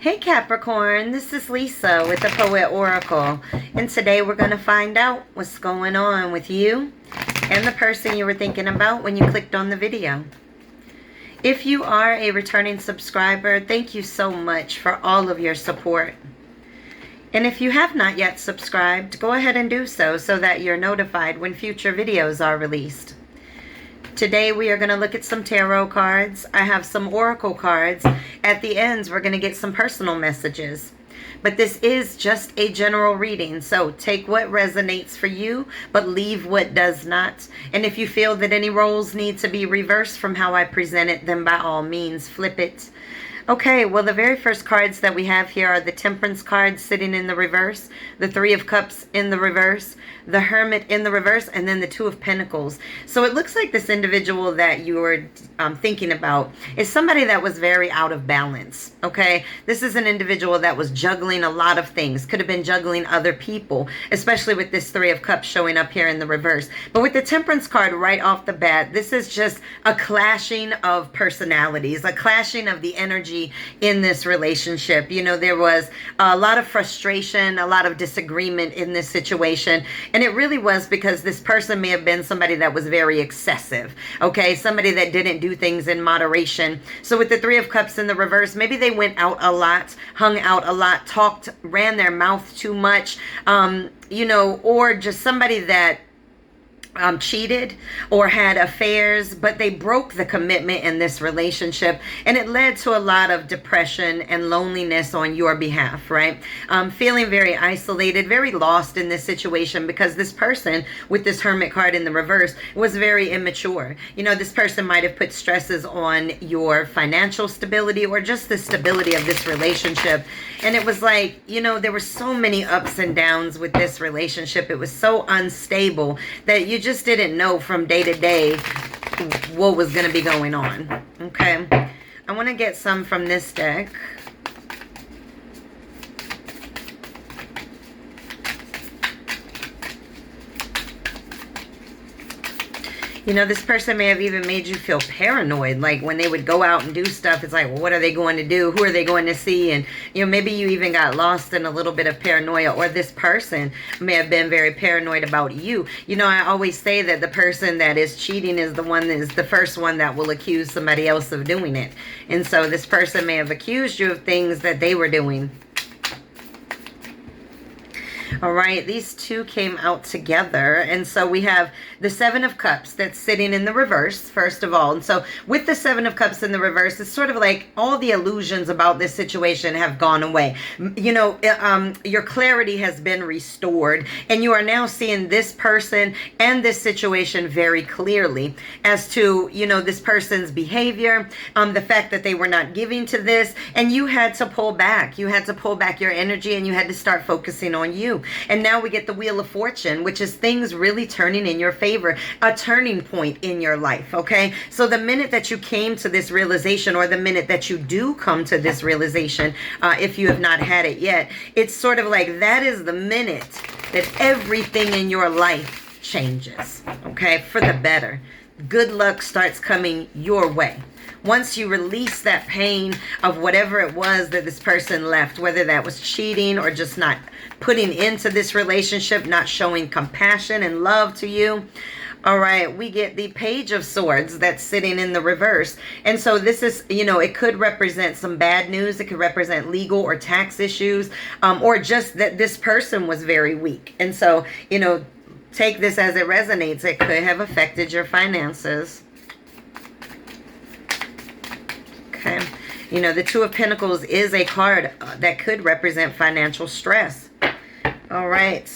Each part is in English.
Hey Capricorn, this is Lisa with the Poet Oracle, and today we're going to find out what's going on with you and the person you were thinking about when you clicked on the video. If you are a returning subscriber, thank you so much for all of your support. And if you have not yet subscribed, go ahead and do so that you're notified when future videos are released. Today we are going to look at some tarot cards. I have some oracle cards. At the ends, we're going to get some personal messages. But this is just a general reading, so take what resonates for you, but leave what does not. And if you feel that any roles need to be reversed from how I present it, then by all means, flip it. Okay, well, the very first cards that we have here are the Temperance cards sitting in the reverse, the Three of Cups in the reverse, the Hermit in the reverse, and then the Two of Pentacles. So it looks like this individual that you are thinking about is somebody that was very out of balance, okay? This is an individual that was juggling a lot of things, could have been juggling other people, especially with this Three of Cups showing up here in the reverse. But with the Temperance card right off the bat, this is just a clashing of personalities, a clashing of the energy in this relationship. You know, there was a lot of frustration, a lot of disagreement in this situation, and it really was because this person may have been somebody that was very excessive, okay? Somebody that didn't do things in moderation. So with the Three of Cups in the reverse, maybe they went out a lot, hung out a lot, talked, ran their mouth too much, you know, or just somebody that cheated or had affairs, but they broke the commitment in this relationship, and it led to a lot of depression and loneliness on your behalf, right? Feeling very isolated, very lost in this situation because this person with this Hermit card in the reverse was very immature. You know, this person might have put stresses on your financial stability or just the stability of this relationship. And it was like, you know, there were so many ups and downs with this relationship. It was so unstable that you just didn't know from day to day what was going to be going on. Okay, I want to get some from this deck. You know, this person may have even made you feel paranoid. Like when they would go out and do stuff, it's like, well, what are they going to do? Who are they going to see? And, you know, maybe you even got lost in a little bit of paranoia, or this person may have been very paranoid about you. You know, I always say that the person that is cheating is the first one that will accuse somebody else of doing it. And so this person may have accused you of things that they were doing. All right, these two came out together. And so we have the Seven of Cups that's sitting in the reverse, first of all. And so with the Seven of Cups in the reverse, it's sort of like all the illusions about this situation have gone away. You know, your clarity has been restored, and you are now seeing this person and this situation very clearly as to, you know, this person's behavior, the fact that they were not giving to this, and you had to pull back. You had to pull back your energy, and you had to start focusing on you. And now we get the Wheel of Fortune, which is things really turning in your favor, a turning point in your life, okay? So the minute that you came to this realization, or the minute that you do come to this realization, if you have not had it yet, it's sort of like that is the minute that everything in your life changes, okay, for the better. Good luck starts coming your way. Once you release that pain of whatever it was that this person left, whether that was cheating or just not putting into this relationship, not showing compassion and love to you. All right, we get the Page of Swords that's sitting in the reverse. And so this is, you know, it could represent some bad news. It could represent legal or tax issues, or just that this person was very weak. And so, you know, take this as it resonates. It could have affected your finances. Okay, you know, the Two of Pentacles is a card that could represent financial stress. All right,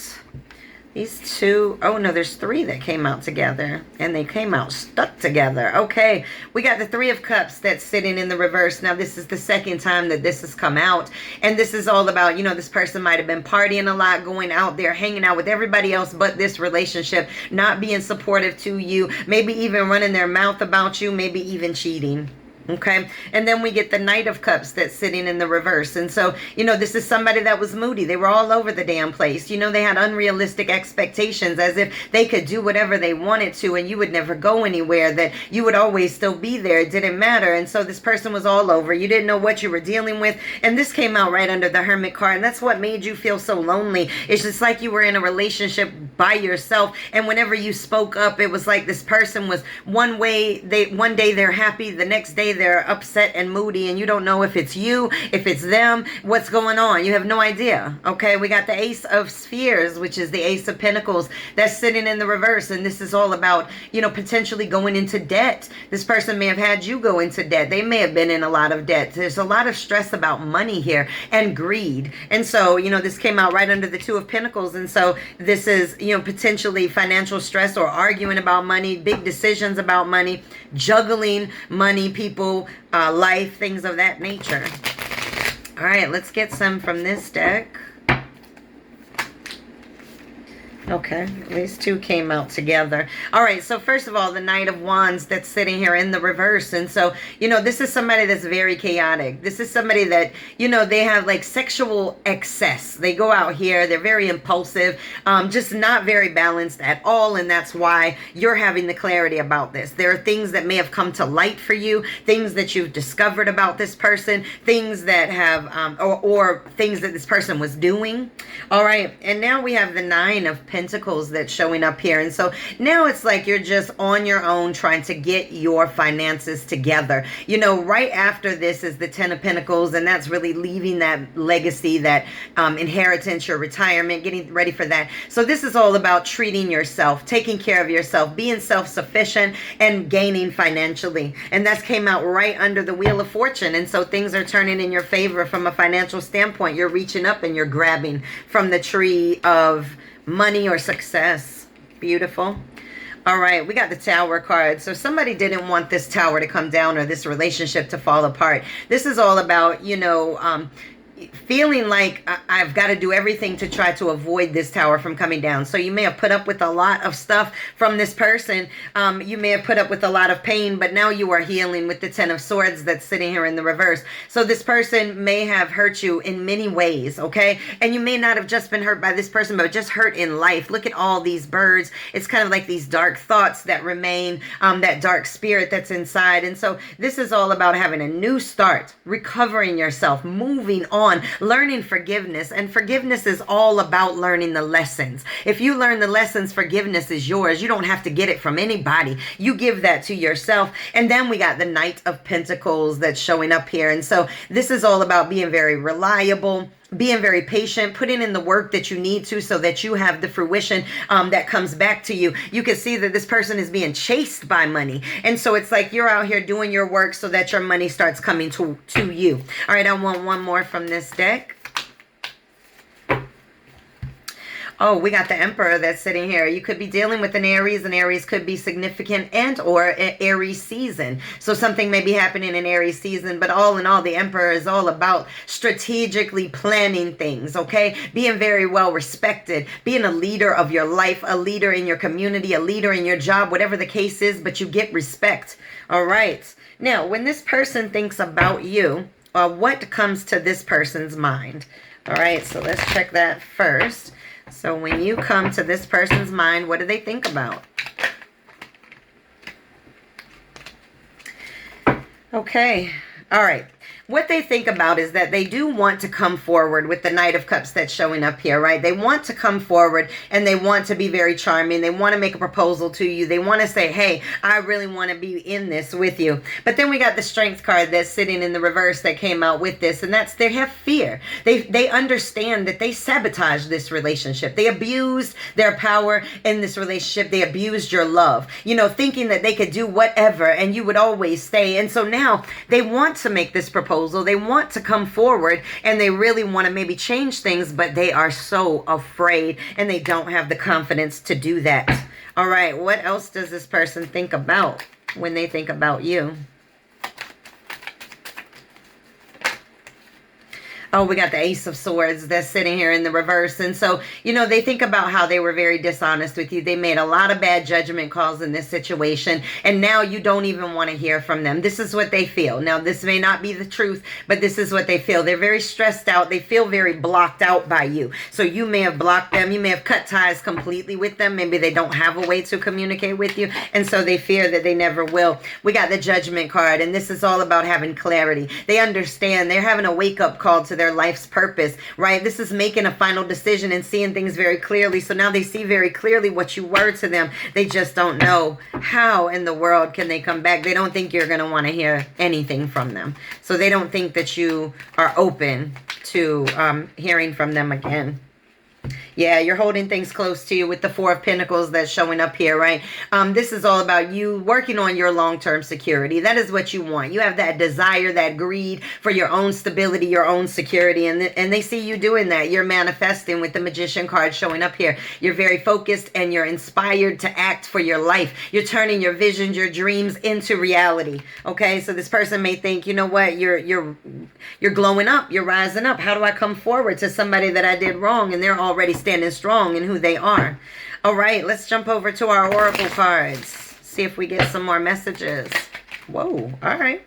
these two, oh no, there's three that came out together, and they came out stuck together. Okay, we got the Three of Cups that's sitting in the reverse. Now, this is the second time that this has come out, and this is all about, you know, this person might have been partying a lot, going out there, hanging out with everybody else but this relationship, not being supportive to you, maybe even running their mouth about you, maybe even cheating. Okay. And then we get the Knight of Cups that's sitting in the reverse. And so, this is somebody that was moody. They were all over the damn place. They had unrealistic expectations, as if they could do whatever they wanted to and you would never go anywhere, that you would always still be there. It didn't matter. And so this person was all over. You didn't know what you were dealing with. And this came out right under the Hermit card. And that's what made you feel so lonely. It's just like you were in a relationship by yourself. And whenever you spoke up, it was like this person was one day they're happy, the next day they're upset and moody, and you don't know if it's you, if it's them, what's going on. You have no idea. Okay, we got the Ace of Spheres, which is the Ace of Pentacles, that's sitting in the reverse. And this is all about, potentially going into debt. This person may have had you go into debt. They may have been in a lot of debt. There's a lot of stress about money here and greed. And so, this came out right under the Two of Pentacles. And so this is, potentially financial stress or arguing about money, big decisions about money, juggling money, people, life, things of that nature. All right, let's get some from this deck. Okay, these two came out together. All right, so first of all, the Knight of Wands that's sitting here in the reverse. And so, this is somebody that's very chaotic. This is somebody that, they have like sexual excess. They go out here, they're very impulsive, just not very balanced at all. And that's why you're having the clarity about this. There are things that may have come to light for you, things that you've discovered about this person, things that have, or things that this person was doing. All right, and now we have the Nine of Pentacles that's showing up here. And so now it's like you're just on your own trying to get your finances together. Right after this is the Ten of Pentacles, and that's really leaving that legacy, that inheritance, your retirement, getting ready for that. So this is all about treating yourself, taking care of yourself, being self-sufficient, and gaining financially. And that came out right under the Wheel of Fortune. And so things are turning in your favor from a financial standpoint. You're reaching up and you're grabbing from the tree of money or success. Beautiful. All right, we got the Tower card. So somebody didn't want this tower to come down or this relationship to fall apart. This is all about, feeling like I've got to do everything to try to avoid this tower from coming down. So you may have put up with a lot of stuff from this person. You may have put up with a lot of pain, but now you are healing with the Ten of Swords that's sitting here in the reverse. So this person may have hurt you in many ways, okay? And you may not have just been hurt by this person, but just hurt in life. Look at all these birds. It's kind of like these dark thoughts that remain, that dark spirit that's inside. And so this is all about having a new start, recovering yourself, moving on, learning forgiveness. And forgiveness is all about learning the lessons. If you learn the lessons, forgiveness is yours. You don't have to get it from anybody. You give that to yourself. And then we got the Knight of Pentacles that's showing up here. And so this is all about being very reliable, being very patient, putting in the work that you need to so that you have the fruition that comes back to you. You can see that this person is being chased by money. And so it's like you're out here doing your work so that your money starts coming to you. All right, I want one more from this deck. Oh, we got the Emperor that's sitting here. You could be dealing with an Aries. An Aries could be significant and or an Aries season. So something may be happening in Aries season, but all in all, the Emperor is all about strategically planning things, okay? Being very well respected, being a leader of your life, a leader in your community, a leader in your job, whatever the case is, but you get respect. All right. Now, when this person thinks about you, what comes to this person's mind? All right, so let's check that first. So when you come to this person's mind, what do they think about? Okay. All right. What they think about is that they do want to come forward with the Knight of Cups that's showing up here, right? They want to come forward and they want to be very charming. They want to make a proposal to you. They want to say, hey, I really want to be in this with you. But then we got the Strength card that's sitting in the reverse that came out with this, and that's they have fear. They understand that they sabotaged this relationship. They abused their power in this relationship. They abused your love, thinking that they could do whatever and you would always stay. And so now they want to make this proposal. They want to come forward and they really want to maybe change things, but they are so afraid and they don't have the confidence to do that. All right, what else does this person think about when they think about you? Oh, we got the Ace of Swords that's sitting here in the reverse. And so, you know, they think about how they were very dishonest with you. They made a lot of bad judgment calls in this situation. And now you don't even want to hear from them. This is what they feel. Now, this may not be the truth, but this is what they feel. They're very stressed out. They feel very blocked out by you. So you may have blocked them. You may have cut ties completely with them. Maybe they don't have a way to communicate with you. And so they fear that they never will. We got the Judgment card. And this is all about having clarity. They understand. They're having a wake-up call to their life's purpose, right? This is making a final decision and seeing things very clearly. So now they see very clearly what you were to them. They just don't know how in the world can they come back. They don't think you're going to want to hear anything from them. So they don't think that you are open to hearing from them again. Yeah, you're holding things close to you with the Four of Pentacles that's showing up here, right? This is all about you working on your long-term security. That is what you want. You have that desire, that greed for your own stability, your own security, and they see you doing that. You're manifesting with the Magician card showing up here. You're very focused and you're inspired to act for your life. You're turning your visions, your dreams into reality, okay? So this person may think, you know what, you're glowing up, you're rising up. How do I come forward to somebody that I did wrong? And they're already standing strong in who they are. All right, let's jump over to our oracle cards. See if we get some more messages. Whoa, all right.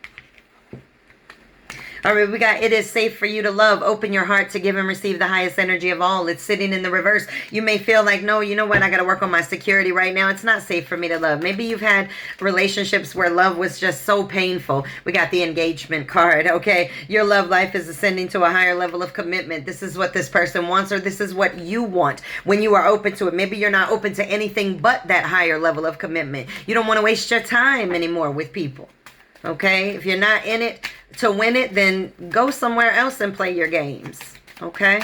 All right, we got, it is safe for you to love. Open your heart to give and receive the highest energy of all. It's sitting in the reverse. You may feel like, no, you know what? I got to work on my security right now. It's not safe for me to love. Maybe you've had relationships where love was just so painful. We got the Engagement card, okay? Your love life is ascending to a higher level of commitment. This is what this person wants, or this is what you want when you are open to it. Maybe you're not open to anything but that higher level of commitment. You don't want to waste your time anymore with people. Okay, if you're not in it to win it, then go somewhere else and play your games. Okay.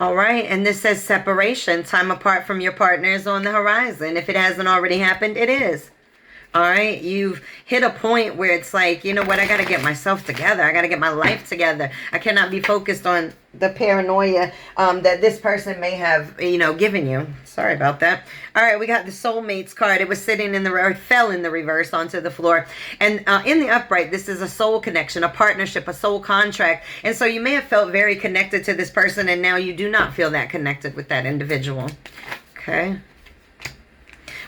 All right, and this says separation. Time apart from your partner is on the horizon. If it hasn't already happened, it is. All right, you've hit a point where it's like, you know what, I got to get myself together. I got to get my life together. I cannot be focused on the paranoia that this person may have, you know, given you. Sorry about that. All right, we got the Soulmates card. It was sitting in the, or fell in the reverse onto the floor. And in the upright, this is a soul connection, a partnership, a soul contract. And so you may have felt very connected to this person, and now you do not feel that connected with that individual. Okay.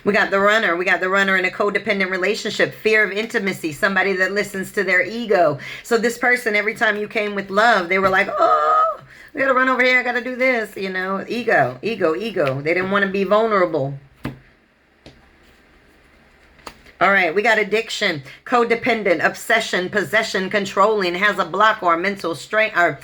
We got the Runner. We got the Runner in a codependent relationship. Fear of intimacy. Somebody that listens to their ego. So this person, every time you came with love, they were like, oh, I got to run over here. I got to do this. You know, ego, ego, ego. They didn't want to be vulnerable. All right, we got addiction, codependent, obsession, possession, controlling, has a block or mental strain, or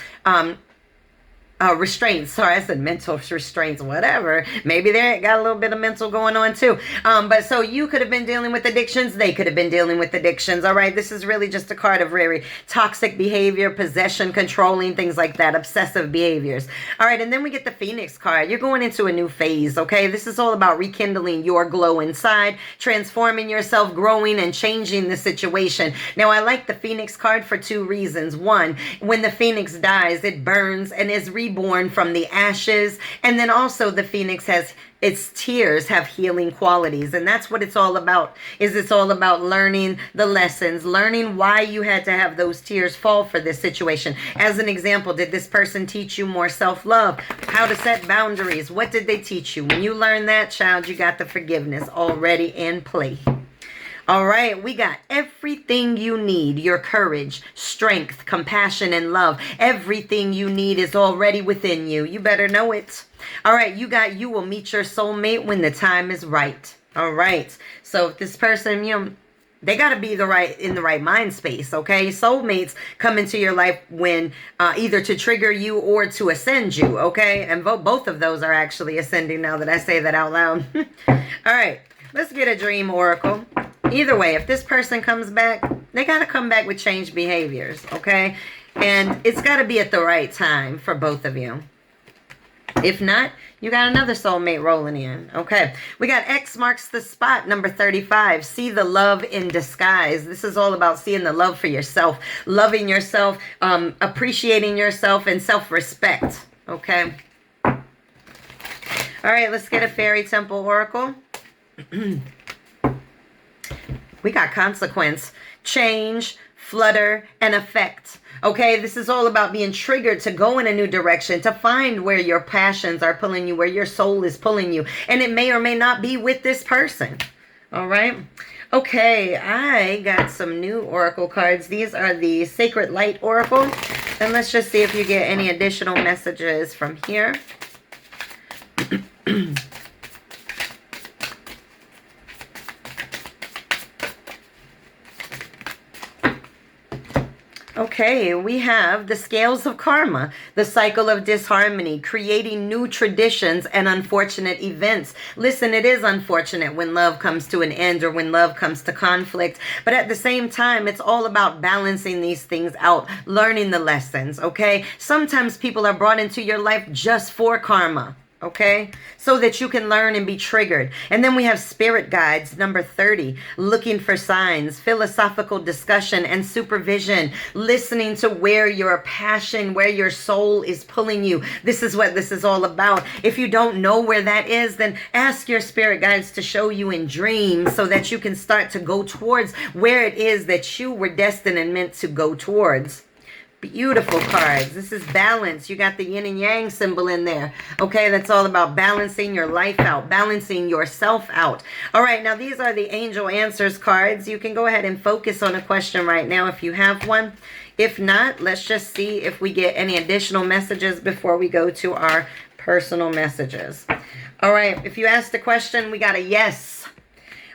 restraints. Sorry, I said mental restraints, whatever. Maybe they got a little bit of mental going on too. But so you could have been dealing with addictions. They could have been dealing with addictions. All right. This is really just a card of very toxic behavior, possession, controlling, things like that, obsessive behaviors. All right. And then we get the Phoenix card. You're going into a new phase. Okay. This is all about rekindling your glow inside, transforming yourself, growing and changing the situation. Now, I like the Phoenix card for two reasons. One, when the Phoenix dies, it burns and is reborn from the ashes. And then also the Phoenix has its tears have healing qualities. And that's what it's all about. It's all about learning the lessons, learning why you had to have those tears fall for this situation. As an example, did this person teach you more self-love? How to set boundaries? What did they teach you? When you learn that, child, you got the forgiveness already in play. All right, we got everything you need. Your courage, strength, compassion, and love. Everything you need is already within you. You better know it. All right, you will meet your soulmate when the time is right. All right. So if this person, you know, they got to be in the right mind space, okay? Soulmates come into your life when either to trigger you or to ascend you, okay? And both of those are actually ascending now that I say that out loud. All right, let's get a dream oracle. Either way, if this person comes back, they got to come back with changed behaviors, okay? And it's got to be at the right time for both of you. If not, you got another soulmate rolling in, okay? We got X marks the spot, number 35. See the love in disguise. This is all about seeing the love for yourself, loving yourself, appreciating yourself, and self-respect, okay? All right, let's get a fairy temple oracle. We got consequence, change, flutter, and affect. Okay, this is all about being triggered to go in a new direction, to find where your passions are pulling you, where your soul is pulling you. And it may or may not be with this person. All right. Okay, I got some new oracle cards. These are the Sacred Light Oracle. And let's just see if you get any additional messages from here. Okay, we have the scales of karma, the cycle of disharmony, creating new traditions and unfortunate events. Listen, it is unfortunate when love comes to an end or when love comes to conflict. But at the same time, it's all about balancing these things out, learning the lessons, okay? Sometimes people are brought into your life just for karma. Okay, so that you can learn and be triggered. And then we have spirit guides, number 30, looking for signs, philosophical discussion and supervision, listening to where your passion, where your soul is pulling you. This is what this is all about. If you don't know where that is, then ask your spirit guides to show you in dreams so that you can start to go towards where it is that you were destined and meant to go towards. Beautiful cards. This is balance. You got the yin and yang symbol in there. Okay, that's all about balancing your life out, balancing yourself out. All right, now these are the angel answers cards. You can go ahead and focus on a question right now if you have one. If not, let's just see if we get any additional messages before we go to our personal messages. All right, if you asked a question, we got a yes.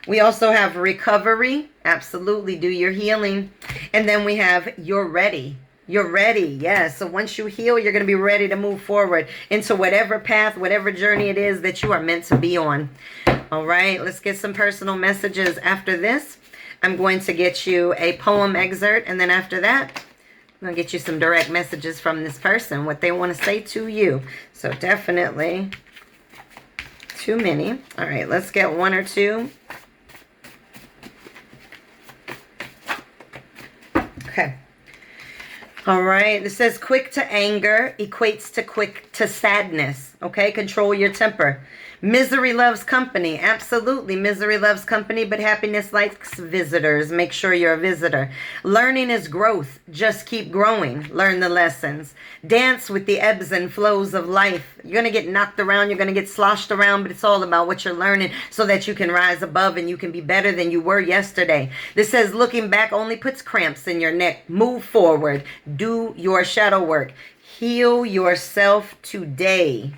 We also have recovery. Absolutely, do your healing. And then we have you're ready. You're ready. Yes. So once you heal, you're going to be ready to move forward into whatever path, whatever journey it is that you are meant to be on. All right. Let's get some personal messages after this. I'm going to get you a poem excerpt. And then after that, I'm going to get you some direct messages from this person, what they want to say to you. So definitely too many. All right. Let's get one or two. Okay. All right, this says quick to anger equates to quick to sadness. Okay, control your temper. Misery loves company. Absolutely, misery loves company, but happiness likes visitors. Make sure you're a visitor. Learning is growth. Just keep growing. Learn the lessons. Dance with the ebbs and flows of life. You're going to get knocked around. You're going to get sloshed around, but it's all about what you're learning so that you can rise above and you can be better than you were yesterday. This says looking back only puts cramps in your neck. Move forward. Do your shadow work. Heal yourself today.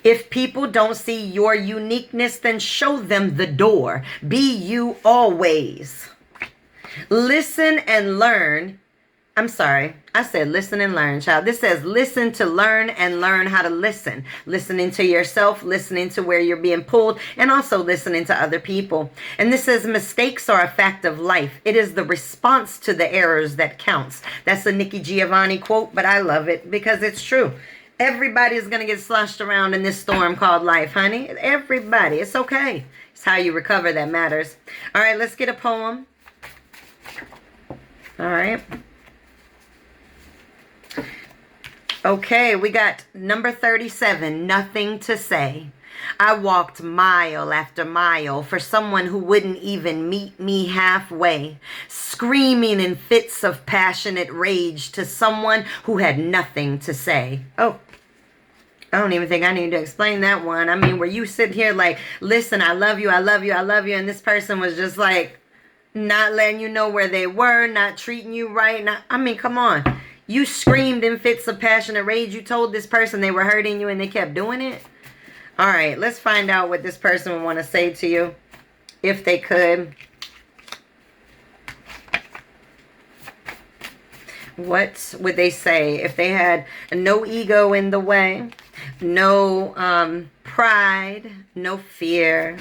If people don't see your uniqueness, then show them the door. Be you always. Listen and learn. I'm sorry. I said listen and learn, child. This says listen to learn and learn how to listen. Listening to yourself, listening to where you're being pulled, and also listening to other people. And this says mistakes are a fact of life. It is the response to the errors that counts. That's a Nikki Giovanni quote, but I love it because it's true. Everybody's going to get sloshed around in this storm called life, honey. Everybody. It's okay. It's how you recover that matters. All right, let's get a poem. All right. Okay, we got number 37, nothing to say. I walked mile after mile for someone who wouldn't even meet me halfway, screaming in fits of passionate rage to someone who had nothing to say. Oh, I don't even think I need to explain that one. I mean, where you sit here like, listen, I love you, I love you, I love you, and this person was just like not letting you know where they were, not treating you right. I mean, come on. You screamed in fits of passionate rage. You told this person they were hurting you and they kept doing it. All right, let's find out what this person would want to say to you, if they could. What would they say if they had no ego in the way, no pride, no fear,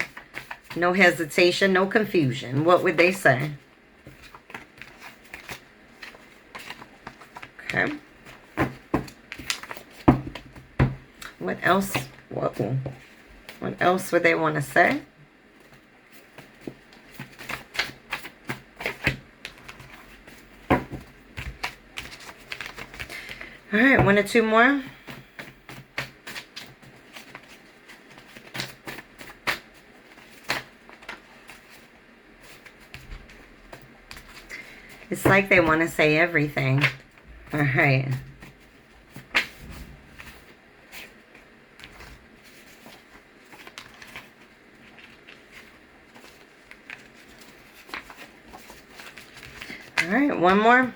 no hesitation, no confusion? What would they say? Okay. What else? Whoa. What else would they want to say? All right, one or two more. It It's like they want to say everything. All right. All right, one more.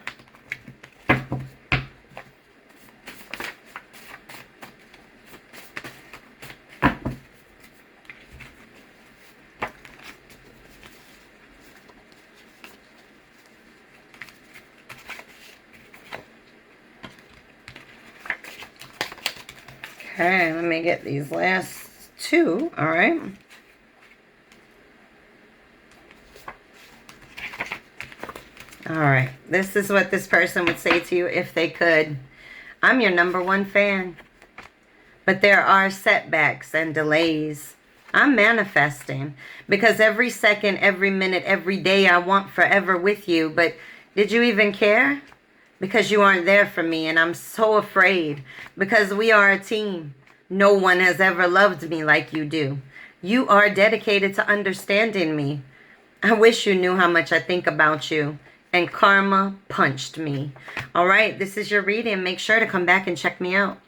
Okay, let me get these last two. All right. All right. This is what this person would say to you if they could. I'm your #1 fan. But there are setbacks and delays. I'm manifesting. Because every second, every minute, every day I want forever with you. But did you even care? Because you aren't there for me, and I'm so afraid. Because we are a team. No one has ever loved me like you do. You are dedicated to understanding me. I wish you knew how much I think about you. And karma punched me. All right, this is your reading. Make sure to come back and check me out.